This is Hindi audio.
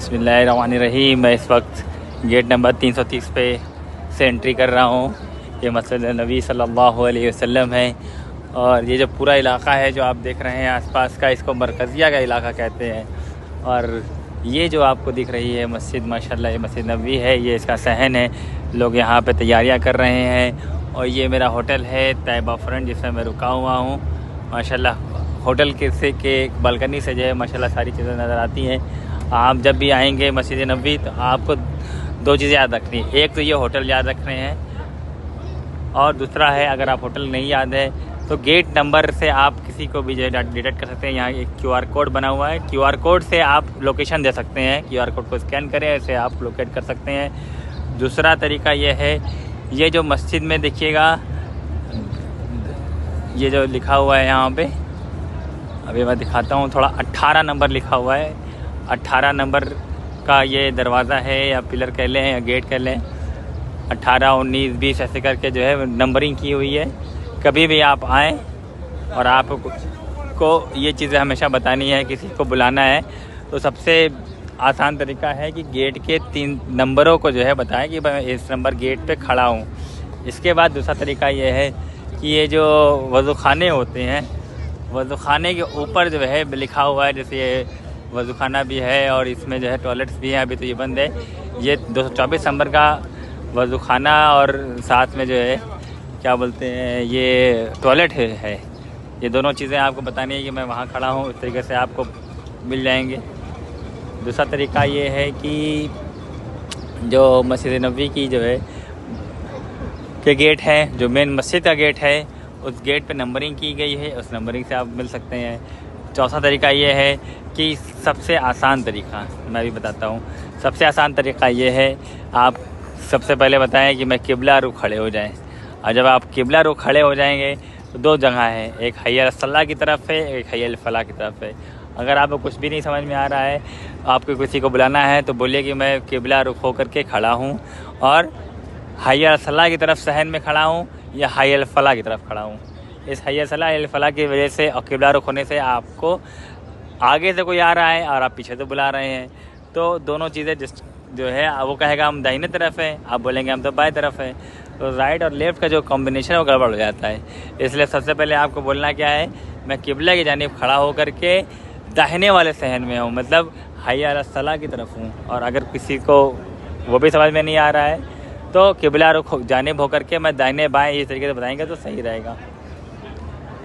बिस्मिल्लाहिर्रहमानिर्रहीम। मैं इस वक्त गेट नंबर 330 पे से एंट्री कर रहा हूँ। ये मस्जिद नबी सल्लल्लाहु अलैहि वसल्लम है और ये जो पूरा इलाका है जो आप देख रहे हैं आसपास का, इसको मरकज़िया का इलाका कहते हैं। और ये जो आपको दिख रही है मस्जिद, माशाल्लाह ये मस्जिद नबी है, ये इसका सहन है। लोग यहाँ पे तैयारियाँ कर रहे हैं और ये मेरा होटल है तैयबा फ्रंट, जिसमें मैं रुका हुआ हूँ। माशाल्लाह होटल के बालकनी से जो है माशाल्लाह सारी चीज़ें नज़र आती हैं। आप जब भी आएंगे मस्जिद नबी तो आपको दो चीज़ें याद रखनी है। एक तो ये होटल याद रख रहे हैं और दूसरा है, अगर आप होटल नहीं याद है तो गेट नंबर से आप किसी को भी जो है डिटेक्ट कर सकते हैं। यहाँ एक QR कोड बना हुआ है, QR कोड से आप लोकेशन दे सकते हैं। QR कोड को स्कैन करें, ऐसे आप लोकेट कर सकते हैं। दूसरा तरीका ये है, ये जो मस्जिद में देखिएगा ये जो लिखा हुआ है यहाँ पे, अभी मैं दिखाता हूँ थोड़ा, 18 नंबर लिखा हुआ है। 18 नंबर का ये दरवाज़ा है या पिलर कह लें या गेट कह लें। 18, 19, 20 ऐसे करके जो है नंबरिंग की हुई है। कभी भी आप आएँ और आपको ये चीज़ें हमेशा बतानी है, किसी को बुलाना है तो सबसे आसान तरीका है कि गेट के 3 नंबरों को जो है बताएं कि मैं इस नंबर गेट पे खड़ा हूँ। इसके बाद दूसरा तरीका ये है कि ये जो वज़ू खाने होते हैं, वज़ू खाने के ऊपर जो है लिखा हुआ है, जैसे ये वज़ू खाना भी है और इसमें जो है टॉयलेट्स भी हैं। अभी तो ये बंद है। ये 224 नंबर का वज़ू खाना और साथ में जो है क्या बोलते हैं ये टॉयलेट है। ये दोनों चीज़ें आपको बतानी है कि मैं वहाँ खड़ा हूँ, इस तरीके से आपको मिल जाएंगे। दूसरा तरीका ये है कि जो मस्जिद नबी की जो है के गेट है, जो मेन मस्जिद का गेट है, उस गेट पे नंबरिंग की गई है, उस नंबरिंग से आप मिल सकते हैं। चौथा तरीका ये है कि सबसे आसान तरीका मैं भी बताता हूँ। सबसे आसान तरीका ये है, आप सबसे पहले बताएं कि मैं किबला रुख खड़े हो जाएं। और जब आप किबला रुख खड़े हो जाएंगे तो 2 जगह है, एक हय्य अला सल्लाह की तरफ है, एक हय्य अल फलाह की तरफ है। अगर आपको कुछ भी नहीं समझ में आ रहा है, आपको किसी को बुलाना है तो बोलिए कि मैं किबला रुख होकर के खड़ा हूँ और हय्य अला सल्लाह की तरफ सहन में खड़ा हूँ या हय्य अल फलाह की तरफ खड़ा हूँ। इस हय्य अल फलाह की वजह से और किबला रुख होने से आपको आगे से कोई आ रहा है और आप पीछे से बुला रहे हैं, तो दोनों चीज़ें जो है वो कहेगा हम दाहिने तरफ है, आप बोलेंगे हम तो बाएं तरफ है, तो राइट और लेफ़्ट का जो कॉम्बिनेशन है वो गड़बड़ हो जाता है। इसलिए सबसे पहले आपको बोलना क्या है, मैं किबला की जानिब खड़ा होकर के दाहिने वाले सहन में हूँ, मतलब हय्य अला सलाह की तरफ हूँ। और अगर किसी को वो भी समझ में नहीं आ रहा है तो किबला रुख जानिब होकर के मैं दाहिने बाएँ इस तरीके से बताएंगे तो सही रहेगा।